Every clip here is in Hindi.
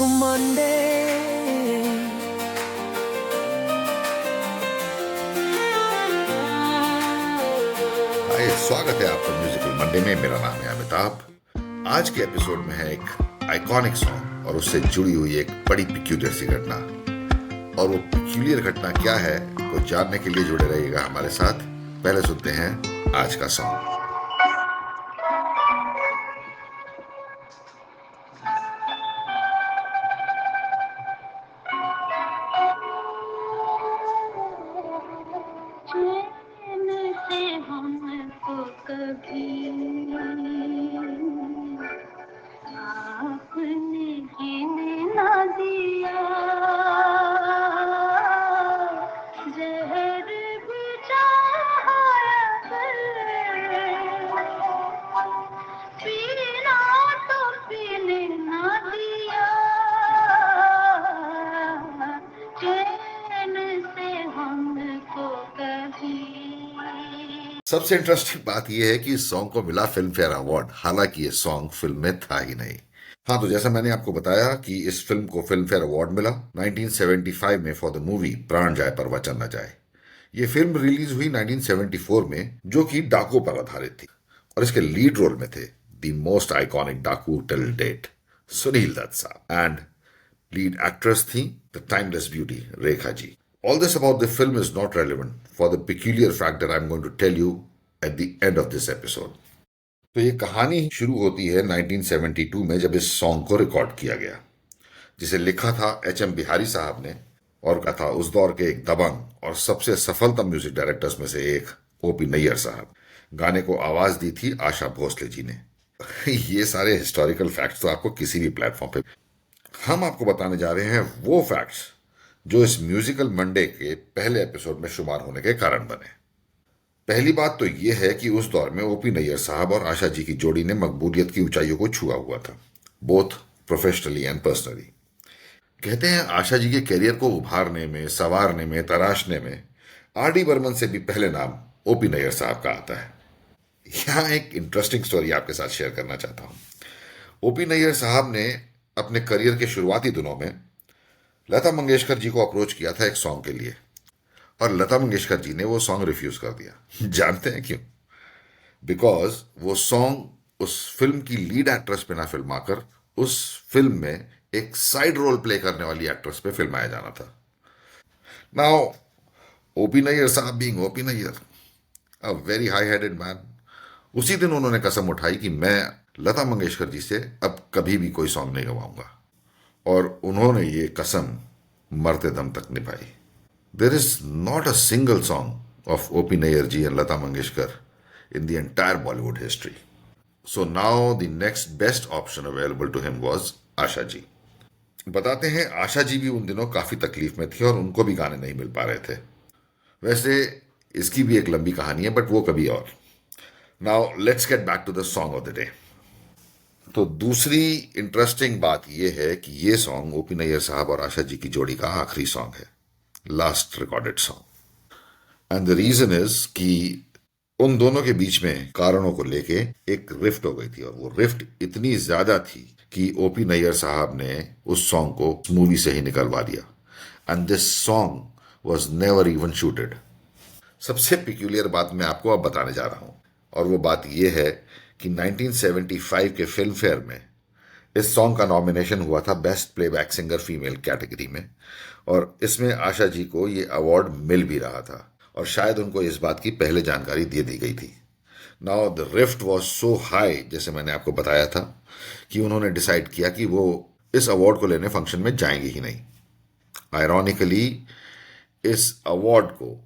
Monday. हाय, स्वागत है आपका म्यूजिकल मंडे में। मेरा नाम है अमिताभ। आज के एपिसोड में है एक आइकॉनिक सॉन्ग और उससे जुड़ी हुई एक बड़ी पिक्यूलियर सी घटना। और वो पिक्यूलियर घटना क्या है वो जानने के लिए जुड़े रहिएगा हमारे साथ। पहले सुनते हैं आज का सॉन्ग। चैन से हमको कभी आपने जीने ना दिया, जहर भी चाहा पीना तो पीने ना दिया, चैन से हमको कभी। सबसे इंटरेस्टिंग बात यह है कि इस सॉन्ग को मिला फिल्म फेयर अवार्ड, हालांकि ये सॉन्ग फिल्म में था ही नहीं। हाँ, तो जैसा मैंने आपको बताया कि इस फिल्म को फिल्म फेयर अवार्ड मिला 1975 में फॉर द मूवी प्राण जाए पर वचन न जाए। ये फिल्म रिलीज हुई 1974 में, जो कि डाकू पर आधारित थी। और इसके लीड रोल में थे the most iconic daku till date, Sunil Dutt sahab, and lead actress थी the timeless beauty Rekha ji. All this about the film is not relevant for the peculiar fact that I'm going to tell you at the end of this episode. तो ये कहानी शुरू होती है 1972 में, जब इस सॉन्ग को रिकॉर्ड किया गया, जिसे लिखा था एच.एम. बिहारी साहब ने और का था उस दौर के एक दबंग और सबसे सफलतम म्यूजिक डायरेक्टर्स में से एक ओ.पी. नैयर साहब। गाने को आवाज दी थी आशा भोसले जी ने। ये सारे हिस्टोरिकल फैक्ट्स तो आपको किसी भी प्लेटफॉर्म पे, हम आपको बताने जा रहे हैं वो फैक्ट्स जो इस म्यूजिकल मंडे के पहले एपिसोड में शुमार होने के कारण बने। पहली बात तो यह है कि उस दौर में ओ.पी. नैयर साहब और आशा जी की जोड़ी ने मकबूलियत की ऊंचाइयों को छुआ हुआ था, बोथ प्रोफेशनली एंड पर्सनली। कहते हैं आशा जी के करियर को उभारने में, संवारने में, तराशने में आर.डी. बर्मन से भी पहले नाम ओ.पी. नैयर साहब का आता है। यहाँ एक इंटरेस्टिंग स्टोरी आपके साथ शेयर करना चाहता हूँ। ओ.पी. नैयर साहब ने अपने करियर के शुरुआती दिनों में लता मंगेशकर जी को अप्रोच किया था एक सॉन्ग के लिए, और लता मंगेशकर जी ने वो सॉन्ग रिफ्यूज कर दिया। जानते हैं क्यों? बिकॉज वो सॉन्ग उस फिल्म की लीड एक्ट्रेस पे ना फिल्माकर उस फिल्म में एक साइड रोल प्ले करने वाली एक्ट्रेस पे फिल्माया जाना था। Now O P. Nayyar Sahab being O P. Nayyar, a very high headed man, उसी दिन उन्होंने कसम उठाई कि मैं लता मंगेशकर जी से अब कभी भी कोई सॉन्ग नहीं गवाऊंगा। और उन्होंने ये कसम मरते दम तक निभाई। There is not a single song of O P. Nayyar ji and Lata Mangeshkar in the entire Bollywood history. So now the next best option available to him was Asha ji. बताते हैं आशा जी भी उन दिनों काफी तकलीफ में थी और उनको भी गाने नहीं मिल पा रहे थे। वैसे इसकी भी एक लंबी कहानी है, बट वो कभी और। Now let's get back to the song of the day. तो दूसरी इंटरेस्टिंग बात यह है कि ये सॉन्ग ओ.पी. नैयर साहब और आशा जी की जोड़ी का आखिरी सॉन्ग है, last recorded song. And the reason is कि उन दोनों के बीच में कारणों को लेके एक रिफ्ट हो गई थी, और वो रिफ्ट इतनी ज्यादा थी कि ओ.पी. नैयर साहब ने उस सॉन्ग को मूवी से ही निकलवा दिया। And this song was never even shooted. सबसे पिक्यूलियर बात मैं आपको अब बताने जा रहा हूं, और वो बात यह है कि 1975 के फिल्म फेयर में इस सॉन्ग का नॉमिनेशन हुआ था best playback singer female category में, और इसमें आशा जी को ये अवार्ड मिल भी रहा था, और शायद उनको इस बात की पहले जानकारी दे दी गई थी। Now the rift was so high, जैसे मैंने आपको बताया था, कि उन्होंने डिसाइड किया कि वो इस अवार्ड को लेने फंक्शन में जाएंगे ही नहीं। आयरॉनिकली इस अवार्ड को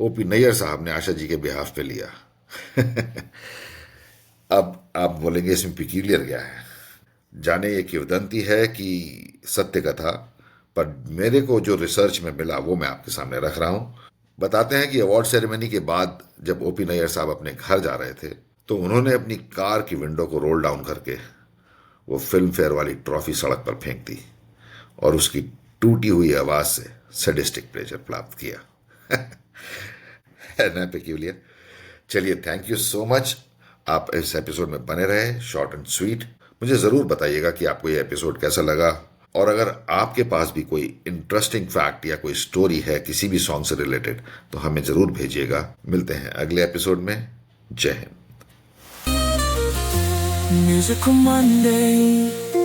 ओ.पी. नैयर साहब ने आशा जी के बिहाफ पे लिया। अब आप बोलेंगे इसमें पिक्यूलियर क्या है? जाने ये किंवदंती है कि सत्य कथा, पर मेरे को जो रिसर्च में मिला वो मैं आपके सामने रख रहा हूं। बताते हैं कि अवार्ड सेरेमनी के बाद जब ओ.पी. नैयर साहब अपने घर जा रहे थे, तो उन्होंने अपनी कार की विंडो को रोल डाउन करके वो फिल्म फेयर वाली ट्रॉफी सड़क पर फेंक दी, और उसकी टूटी हुई आवाज से सैडिस्टिक प्लेजर प्राप्त किया। है ना पेक्यूलियर? चलिए, थैंक यू सो मच। आप इस एपिसोड में बने रहे, शॉर्ट एंड स्वीट। मुझे ज़रूर बताइएगा कि आपको ये एपिसोड कैसा लगा, और अगर आपके पास भी कोई इंटरेस्टिंग फैक्ट या कोई स्टोरी है किसी भी सॉन्ग से रिलेटेड तो हमें जरूर भेजिएगा। मिलते हैं अगले एपिसोड में। जय हिंद। Musical Monday.